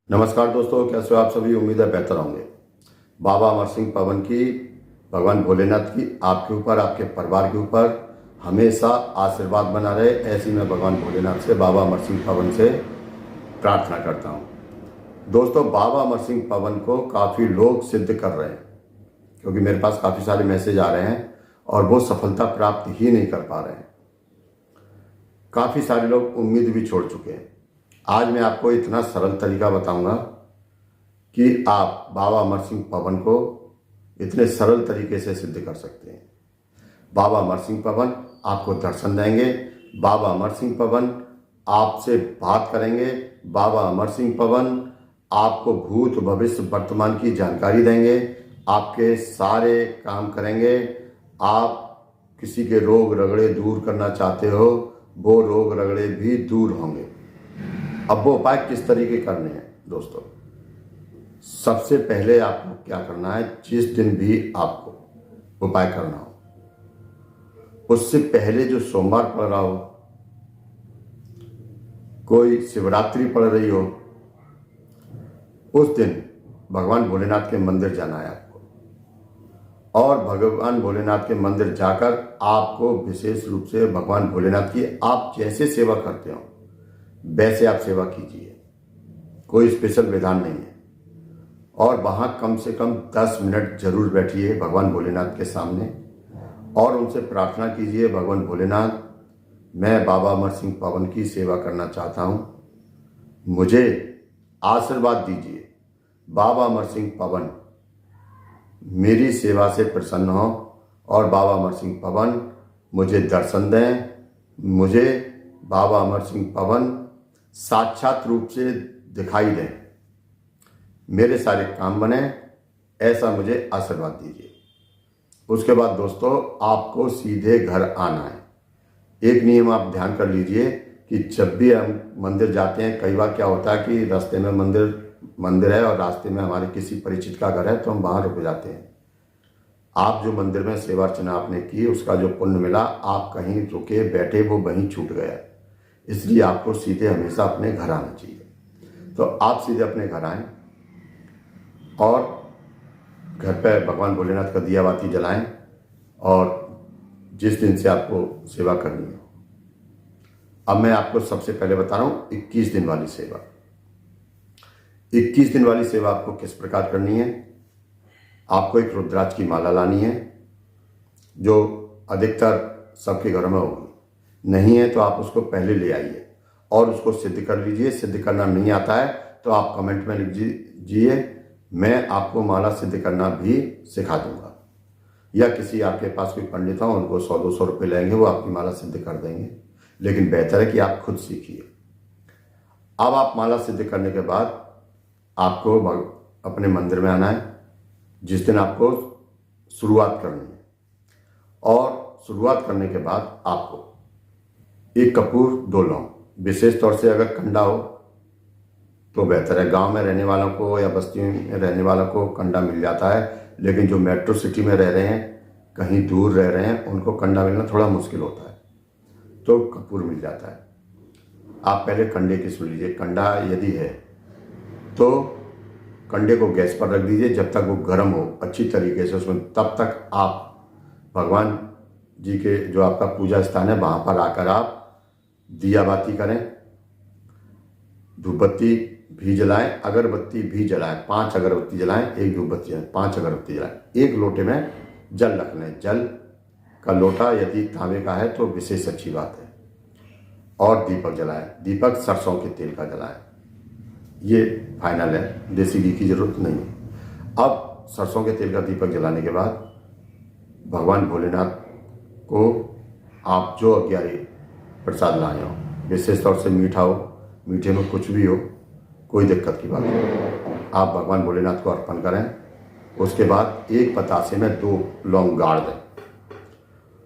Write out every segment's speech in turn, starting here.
नमस्कार दोस्तों, कैसे हो आप सभी। उम्मीद है बेहतर होंगे। बाबा अमर सिंह पवन की, भगवान भोलेनाथ की आपके ऊपर, आपके परिवार के ऊपर हमेशा आशीर्वाद बना रहे, ऐसी मैं भगवान भोलेनाथ से, बाबा अमर सिंह पवन से प्रार्थना करता हूँ। दोस्तों, बाबा अमर सिंह पवन को काफ़ी लोग सिद्ध कर रहे हैं, क्योंकि मेरे पास काफ़ी सारे मैसेज आ रहे हैं और वो सफलता प्राप्त ही नहीं कर पा रहे हैं। काफ़ी सारे लोग उम्मीद भी छोड़ चुके हैं। आज मैं आपको इतना सरल तरीका बताऊंगा कि आप बाबा अमर सिंह पवन को इतने सरल तरीके से सिद्ध कर सकते हैं। बाबा अमर सिंह पवन आपको दर्शन देंगे। बाबा अमर सिंह पवन आपसे बात करेंगे। बाबा अमर सिंह पवन आपको भूत भविष्य वर्तमान की जानकारी देंगे, आपके सारे काम करेंगे। आप किसी के रोग रगड़े दूर करना चाहते हो, वो रोग रगड़े भी दूर होंगे। अब वो उपाय किस तरीके करने हैं दोस्तों, सबसे पहले आपको क्या करना है, जिस दिन भी आपको उपाय करना हो उससे पहले जो सोमवार पड़ रहा हो, कोई शिवरात्रि पड़ रही हो, उस दिन भगवान भोलेनाथ के मंदिर जाना है आपको। और भगवान भोलेनाथ के मंदिर जाकर आपको विशेष रूप से भगवान भोलेनाथ की आप जैसे सेवा करते हो वैसे आप सेवा कीजिए, कोई स्पेशल विधान नहीं है। और वहाँ कम से कम 10 मिनट जरूर बैठिए भगवान भोलेनाथ के सामने और उनसे प्रार्थना कीजिए, भगवान भोलेनाथ, मैं बाबा अमर सिंह पवन की सेवा करना चाहता हूँ, मुझे आशीर्वाद दीजिए। बाबा अमर सिंह पवन मेरी सेवा से प्रसन्न हो और बाबा अमर सिंह पवन मुझे दर्शन दें, मुझे बाबा अमर सिंह पवन साक्षात रूप से दिखाई दें, मेरे सारे काम बने, ऐसा मुझे आशीर्वाद दीजिए। उसके बाद दोस्तों आपको सीधे घर आना है। एक नियम आप ध्यान कर लीजिए कि जब भी हम मंदिर जाते हैं, कई बार क्या होता है कि रास्ते में मंदिर है और रास्ते में हमारे किसी परिचित का घर है तो हम वहाँ रुक जाते हैं। आप जो मंदिर में सेवा अर्चना आपने की, उसका जो पुण्य मिला, आप कहीं रुके बैठे वो वहीं छूट गया। इसलिए आपको सीधे हमेशा अपने घर आना चाहिए। तो आप सीधे अपने घर आएं और घर पर भगवान भोलेनाथ का दिया बाती जलाएं और जिस दिन से आपको सेवा करनी हो। अब मैं आपको सबसे पहले बता रहा हूँ 21 दिन वाली सेवा। 21 दिन वाली सेवा आपको किस प्रकार करनी है। आपको एक रुद्राक्ष की माला लानी है, जो अधिकतर सबके घरों में होगी। नहीं है तो आप उसको पहले ले आइए और उसको सिद्ध कर लीजिए। सिद्ध करना नहीं आता है तो आप कमेंट में लिख दीजिए, मैं आपको माला सिद्ध करना भी सिखा दूंगा। या किसी आपके पास कोई पंडित हो, उनको 100-200 रुपये लेंगे, वो आपकी माला सिद्ध कर देंगे। लेकिन बेहतर है कि आप खुद सीखिए। अब आप माला सिद्ध करने के बाद आपको अपने मंदिर में आना है, जिस दिन आपको शुरुआत करनी है। और शुरुआत करने के बाद आपको 1 कपूर 2 लौंग, विशेष तौर से अगर कंडा हो तो बेहतर है। गांव में रहने वालों को या बस्ती में रहने वालों को कंडा मिल जाता है, लेकिन जो मेट्रो सिटी में रह रहे हैं, कहीं दूर रह रहे हैं, उनको कंडा मिलना थोड़ा मुश्किल होता है, तो कपूर मिल जाता है। आप पहले कंडे की सुन लीजिए। कंडा यदि है तो कंडे को गैस पर रख दीजिए जब तक वो गर्म हो अच्छी तरीके से उसमें, तब तक आप भगवान जी के जो आपका पूजा स्थान है वहाँ पर आकर आप दिया बाती करें, धूपबत्ती भी जलाएं, अगरबत्ती भी जलाएं। 5 अगरबत्ती जलाएं, 1 धूपबत्ती जलाएं, 5 अगरबत्ती जलाएं। 1 लोटे में जल रख लें। जल का लोटा यदि तांबे का है तो विशेष अच्छी बात है। और दीपक जलाएं। दीपक सरसों के तेल का जलाएं, ये फाइनल है, देसी घी की जरूरत नहीं है। अब सरसों के तेल का दीपक जलाने के बाद भगवान भोलेनाथ को आप जो अज्ञारी प्रसाद लाए हो, विशेष तौर से मीठा हो, मीठे में कुछ भी हो, कोई दिक्कत की बात नहीं, आप भगवान भोलेनाथ को अर्पण करें। उसके बाद एक बतासे में 2 लौंग गाड़ दें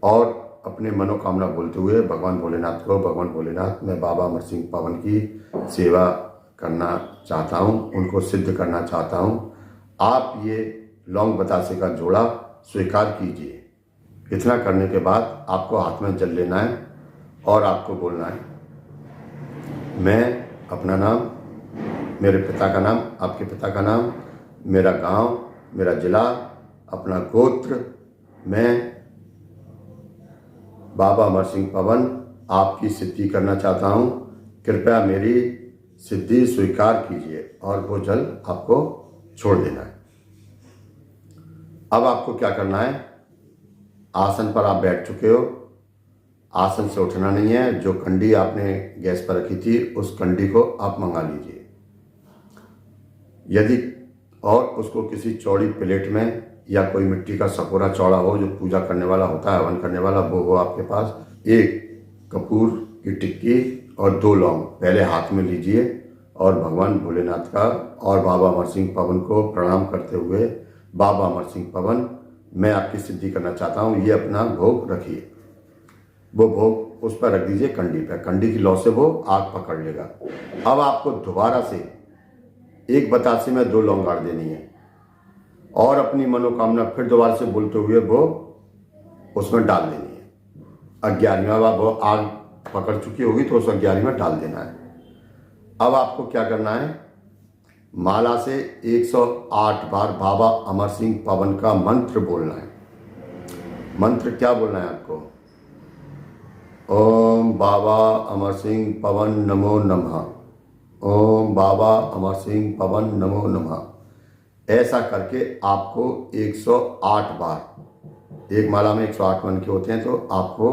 और अपने मनोकामना बोलते हुए भगवान भोलेनाथ को, भगवान भोलेनाथ, मैं बाबा अमर सिंह पवन की सेवा करना चाहता हूँ, उनको सिद्ध करना चाहता हूँ, आप ये लौंग बतासे का जोड़ा स्वीकार कीजिए। इतना करने के बाद आपको हाथ में जल लेना है और आपको बोलना है, मैं अपना नाम मेरे पिता का नाम, आपके पिता का नाम, मेरा गांव, मेरा जिला, अपना गोत्र, मैं बाबा अमर सिंह पवन आपकी सिद्धि करना चाहता हूँ। कृपया मेरी सिद्धि स्वीकार कीजिए और वो जल आपको छोड़ देना है। अब आपको क्या करना है, आसन पर आप बैठ चुके हो, आसन से उठना नहीं है। जो कंडी आपने गैस पर रखी थी उस कंडी को आप मंगा लीजिए, यदि और उसको किसी चौड़ी प्लेट में या कोई मिट्टी का सकोरा चौड़ा हो जो पूजा करने वाला होता है, हवन करने वाला, वो हो आपके पास। एक कपूर की टिक्की और 2 लौंग पहले हाथ में लीजिए और भगवान भोलेनाथ का और बाबा अमर सिंह पवन को प्रणाम करते हुए, बाबा अमर सिंह पवन मैं आपकी सिद्धि करना चाहता हूँ, ये अपना भोग रखिए। वो भोग उस पर रख दीजिए कंडी पर, कंडी की लौ से वो आग पकड़ लेगा। अब आपको दोबारा से एक बतासे में 2 लौंग गाड़ देनी है और अपनी मनोकामना फिर दोबारा से बोलते हुए वो उसमें डाल देनी है। 11वीं बार वो आग पकड़ चुकी होगी तो उस 11वीं में डाल देना है। अब आपको क्या करना है, माला से 108 बार बाबा अमर सिंह पवन का मंत्र बोलना है। मंत्र क्या बोलना है आपको, ओम बाबा अमर सिंह पवन नमो नमः, ओम बाबा अमर सिंह पवन नमो नमः। ऐसा करके आपको 108 बार, एक माला में 108 मन के होते हैं तो आपको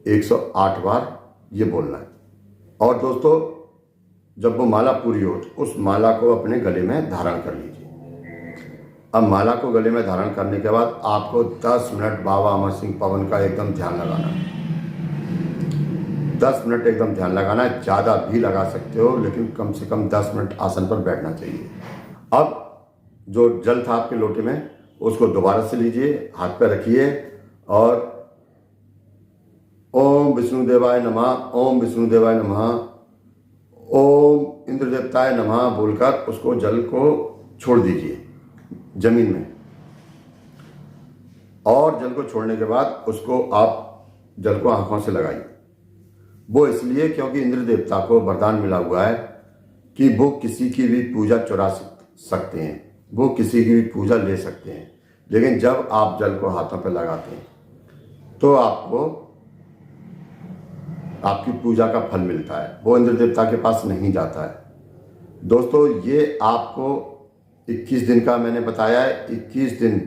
108 बार ये बोलना है। और दोस्तों जब वो माला पूरी हो तो उस माला को अपने गले में धारण कर लीजिए। अब माला को गले में धारण करने के बाद आपको 10 मिनट बाबा अमर सिंह पवन का एकदम ध्यान लगाना है। 10 मिनट एकदम ध्यान लगाना है, ज़्यादा भी लगा सकते हो लेकिन कम से कम 10 मिनट आसन पर बैठना चाहिए। अब जो जल था आपके लोटे में उसको दोबारा से लीजिए, हाथ पर रखिए और ओम विष्णु देवाय नमः, ओम विष्णु देवाय नमः, ओम इंद्र देवताय नमः बोलकर उसको जल को छोड़ दीजिए जमीन में। और जल को छोड़ने के बाद उसको आप जल को आंखों से लगाइए। वो इसलिए क्योंकि इंद्र देवता को वरदान मिला हुआ है कि वो किसी की भी पूजा चुरा सकते हैं, वो किसी की भी पूजा ले सकते हैं, लेकिन जब आप जल को हाथों पर लगाते हैं तो आपको आपकी पूजा का फल मिलता है, वो इंद्र देवता के पास नहीं जाता है। दोस्तों ये आपको 21 दिन का मैंने बताया है। 21 दिन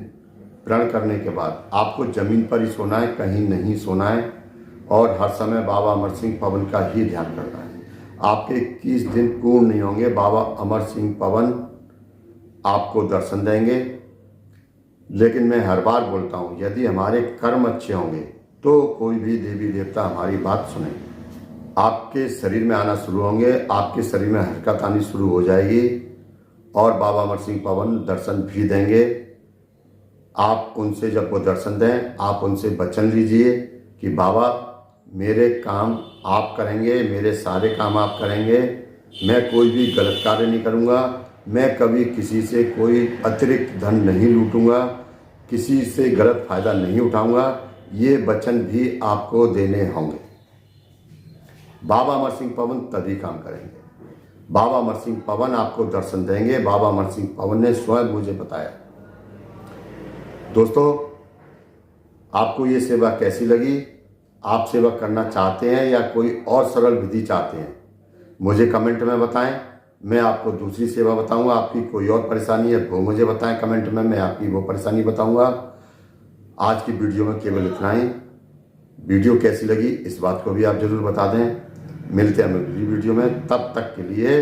प्रण करने के बाद आपको जमीन पर ही सोना है, कहीं नहीं सोना है और हर समय बाबा अमर सिंह पवन का ही ध्यान करना है। आपके 21 दिन पूर्ण नहीं होंगे, बाबा अमर सिंह पवन आपको दर्शन देंगे। लेकिन मैं हर बार बोलता हूँ, यदि हमारे कर्म अच्छे होंगे तो कोई भी देवी देवता हमारी बात सुनेंगे। आपके शरीर में आना शुरू होंगे, आपके शरीर में हरकत आनी शुरू हो जाएगी और बाबा अमर सिंह पवन दर्शन भी देंगे। आप उनसे जब वो दर्शन दें, आप उनसे वचन लीजिए कि बाबा मेरे काम आप करेंगे, मेरे सारे काम आप करेंगे, मैं कोई भी गलत कार्य नहीं करूँगा, मैं कभी किसी से कोई अतिरिक्त धन नहीं लूटूंगा, किसी से गलत फायदा नहीं उठाऊंगा। ये वचन भी आपको देने होंगे। बाबा अमर सिंह पवन तभी काम करेंगे। बाबा अमर सिंह पवन आपको दर्शन देंगे। बाबा अमर सिंह पवन ने स्वयं मुझे बताया। दोस्तों आपको ये सेवा कैसी लगी? आप सेवा करना चाहते हैं या कोई और सरल विधि चाहते हैं? मुझे कमेंट में बताएं। मैं आपको दूसरी सेवा बताऊंगा। आपकी कोई और परेशानी है वो मुझे बताएं कमेंट में, मैं आपकी वो परेशानी बताऊंगा। आज की वीडियो में केवल इतना ही। वीडियो कैसी लगी इस बात को भी आप जरूर बता दें। मिलते हैं अगली वीडियो में, तब तक के लिए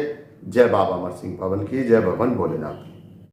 जय बाबा अमर सिंह पवन की, जय भगवान भोलेनाथ।